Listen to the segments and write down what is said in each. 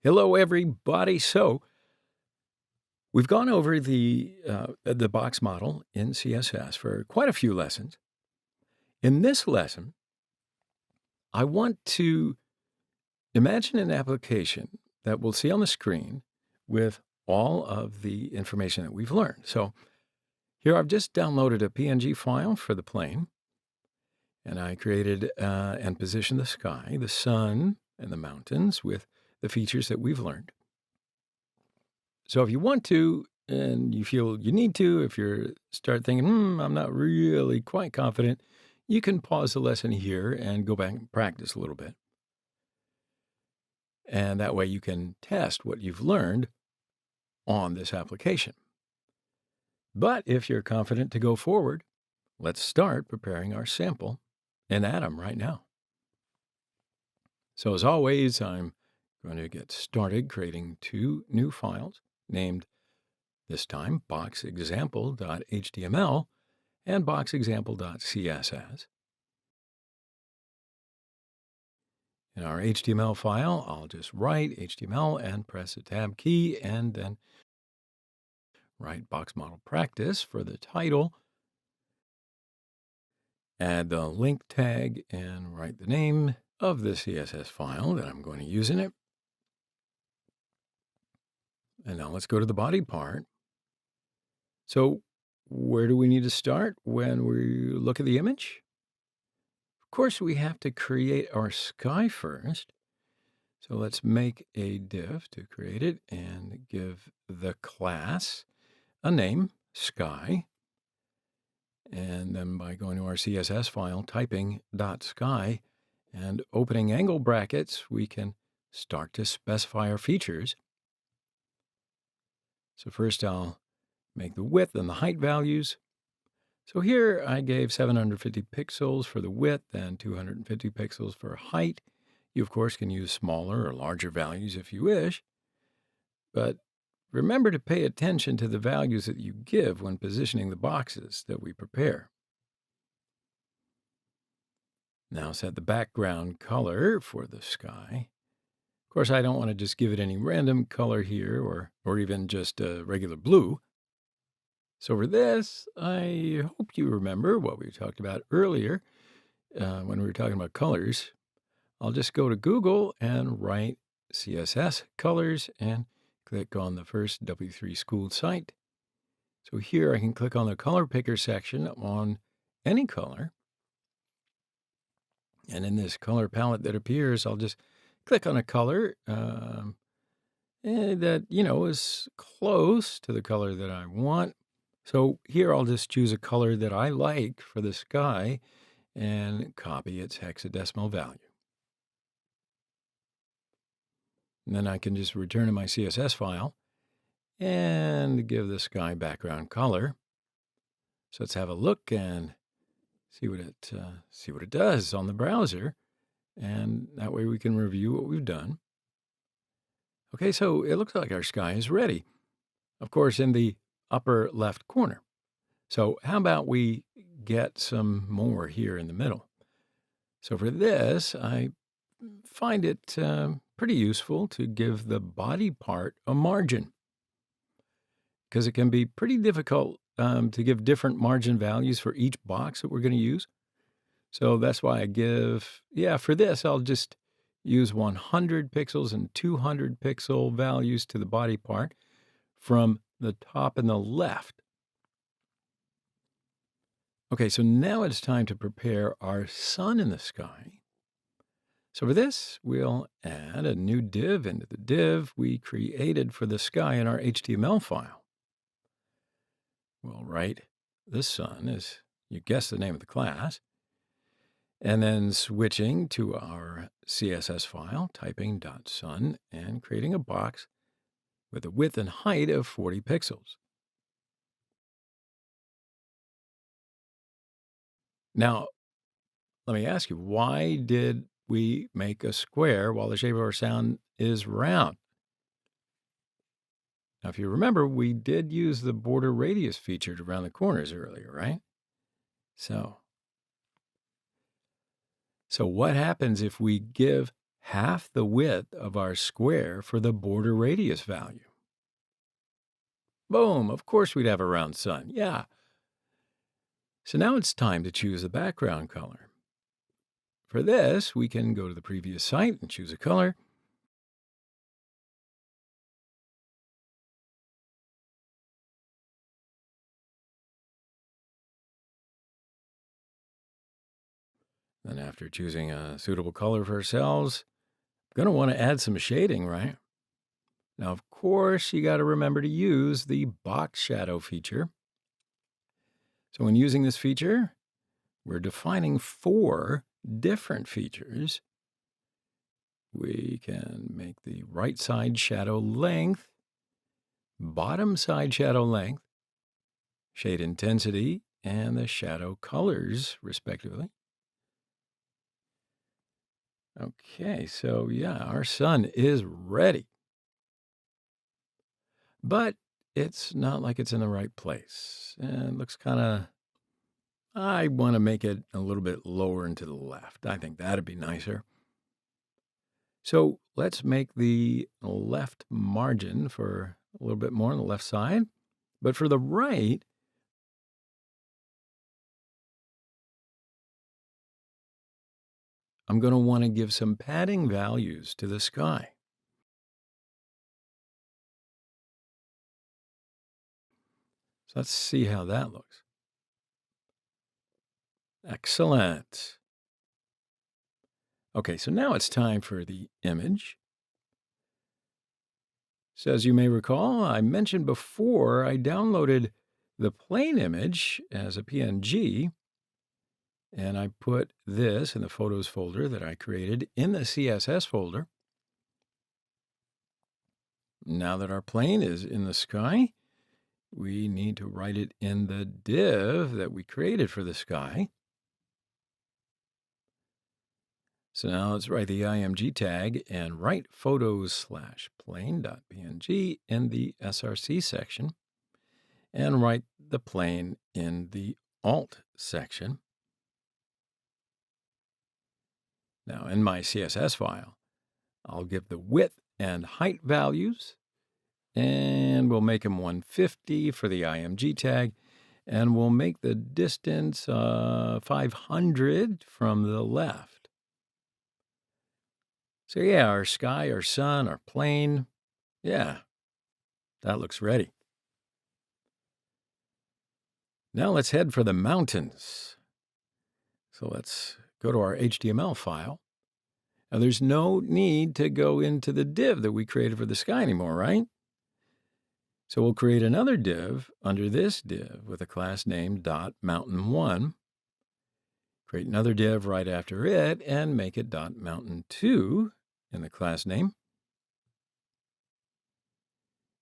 Hello, everybody. So we've gone over the box model in CSS for quite a few lessons. In this lesson, I want to imagine an application that we'll see on the screen with all of the information that we've learned. So here I've just downloaded a PNG file for the plane, and I created and positioned the sky, the sun, and the mountains with the features that we've learned. So if you want to, and you feel you need to, if you start thinking, I'm not really quite confident, you can pause the lesson here and go back and practice a little bit. And that way you can test what you've learned on this application. But if you're confident to go forward, let's start preparing our sample in Atom right now. So as always, I'm going to get started creating two new files named this time boxexample.html and boxexample.css. In our HTML file, I'll just write HTML and press the tab key and then write box model practice for the title, add the link tag, and write the name of the CSS file that I'm going to use in it. And now let's go to the body part. So where do we need to start when we look at the image? Of course, we have to create our sky first. So let's make a div to create it and give the class a name, sky. And then by going to our CSS file, typing .sky and opening angle brackets, we can start to specify our features. So first I'll make the width and the height values. So here I gave 750 pixels for the width and 250 pixels for height. You, of course, can use smaller or larger values if you wish. But remember to pay attention to the values that you give when positioning the boxes that we prepare. Now set the background color for the sky. Of course, I don't want to just give it any random color here or even just a regular blue. So for this, I hope you remember what we talked about earlier when we were talking about colors. I'll just go to Google and write CSS colors and click on the first W3 School site. So here I can click on the color picker section on any color. And in this color palette that appears, I'll just click on a color that, is close to the color that I want. So here I'll just choose a color that I like for the sky and copy its hexadecimal value. And then I can just return to my CSS file and give the sky background color. So let's have a look and see what it does on the browser. And that way we can review what we've done. Okay, so it looks like our sky is ready. Of course, in the upper left corner. So how about we get some more here in the middle? So for this, I find it pretty useful to give the body part a margin because it can be pretty difficult to give different margin values for each box that we're going to use. So that's why for this, I'll just use 100 pixels and 200 pixel values to the body part from the top and the left. Okay, so now it's time to prepare our sun in the sky. So for this, we'll add a new div into the div we created for the sky in our HTML file. We'll write the sun as you guessed the name of the class, and then switching to our CSS file, typing .sun and creating a box with a width and height of 40 pixels. Now, let me ask you, why did we make a square while the shape of our sound is round? Now, if you remember, we did use the border radius feature to round the corners earlier, right? So what happens if we give half the width of our square for the border radius value. Boom, of course we'd have a round sun, yeah. So now it's time to choose the background color. For this, we can go to the previous site and choose a color. Then after choosing a suitable color for ourselves, going to want to add some shading, right? Now, of course, you got to remember to use the box shadow feature. So when using this feature, we're defining 4 different features. We can make the right side shadow length, bottom side shadow length, shade intensity, and the shadow colors, respectively. Okay, so yeah, our sun is ready. But it's not like it's in the right place. And it looks kind of, I want to make it a little bit lower and to the left. I think that'd be nicer. So let's make the left margin for a little bit more on the left side. But for the right, I'm going to want to give some padding values to the sky. So let's see how that looks. Excellent. Okay, so now it's time for the image. So as you may recall, I mentioned before, I downloaded the plain image as a PNG, and I put this in the Photos folder that I created in the CSS folder. Now that our plane is in the sky, we need to write it in the div that we created for the sky. So now let's write the img tag and write photos/plane.png in the src section, and write the plane in the alt section. Now in my CSS file, I'll give the width and height values, and we'll make them 150 for the img tag, and we'll make the distance 500 from the left. So yeah, our sky, our sun, our plane, yeah, that looks ready. Now let's head for the mountains. So let's go to our HTML file. Now there's no need to go into the div that we created for the sky anymore, right? So we'll create another div under this div with a class name .mountain1. Create another div right after it and make it .mountain2 in the class name.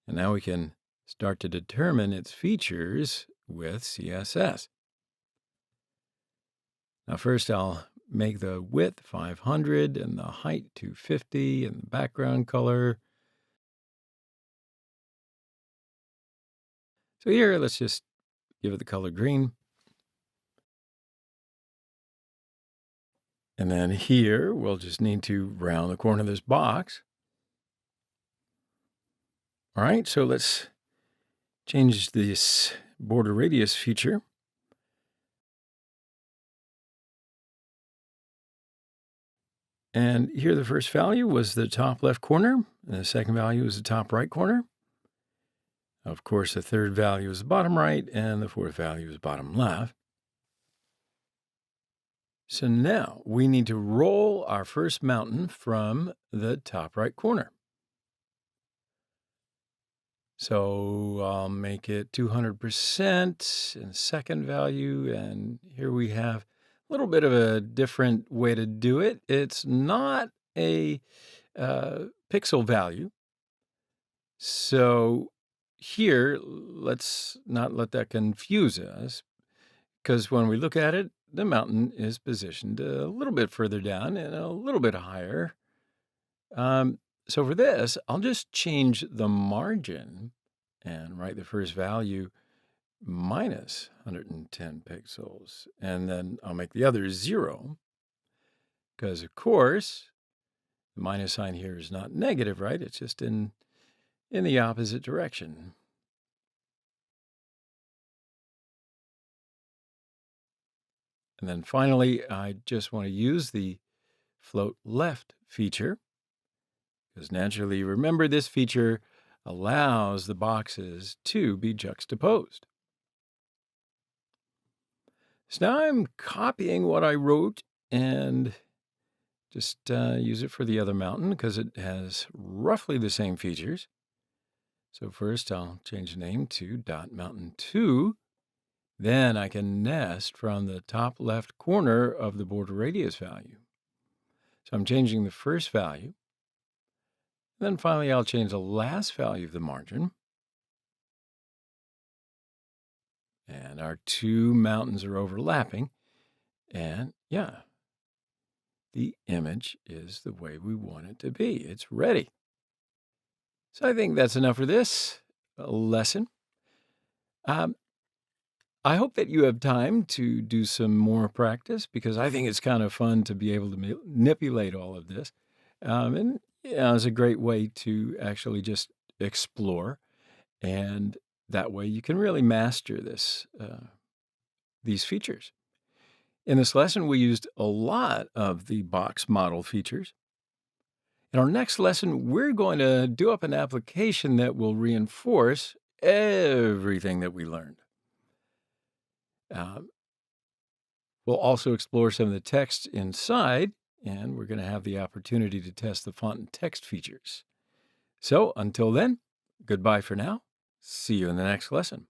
And now we can start to determine its features with CSS. Now first I'll make the width 500 and the height 250 and the background color. So here, let's just give it the color green. And then here, we'll just need to round the corner of this box. All right, so let's change this border radius feature. And here the first value was the top left corner, and the second value is the top right corner. Of course, the third value is the bottom right, and the fourth value is bottom left. So now we need to roll our first mountain from the top right corner. So I'll make it 200% in second value, and here we have a little bit of a different way to do it. It's not a pixel value. So here, let's not let that confuse us, because when we look at it, the mountain is positioned a little bit further down and a little bit higher. So for this, I'll just change the margin and write the first value minus 110 pixels. And then I'll make the other 0, because of course, The minus sign here is not negative, right? It's just in the opposite direction. And then finally, I just want to use the float left feature because naturally, remember this feature allows the boxes to be juxtaposed. So now I'm copying what I wrote and just use it for the other mountain because it has roughly the same features. So first I'll change the name to dot mountain 2. Then I can nest from the top left corner of the border radius value. So I'm changing the first value. Then finally I'll change the last value of the margin. And our two mountains are overlapping. And yeah, the image is the way we want it to be. It's ready. So I think that's enough for this lesson. I hope that you have time to do some more practice because I think it's kind of fun to be able to manipulate all of this. And it's a great way to actually just explore. And that way you can really master these features. In this lesson, we used a lot of the box model features. In our next lesson, we're going to do up an application that will reinforce everything that we learned. We'll also explore some of the text inside, and we're going to have the opportunity to test the font and text features. So until then, goodbye for now. See you in the next lesson.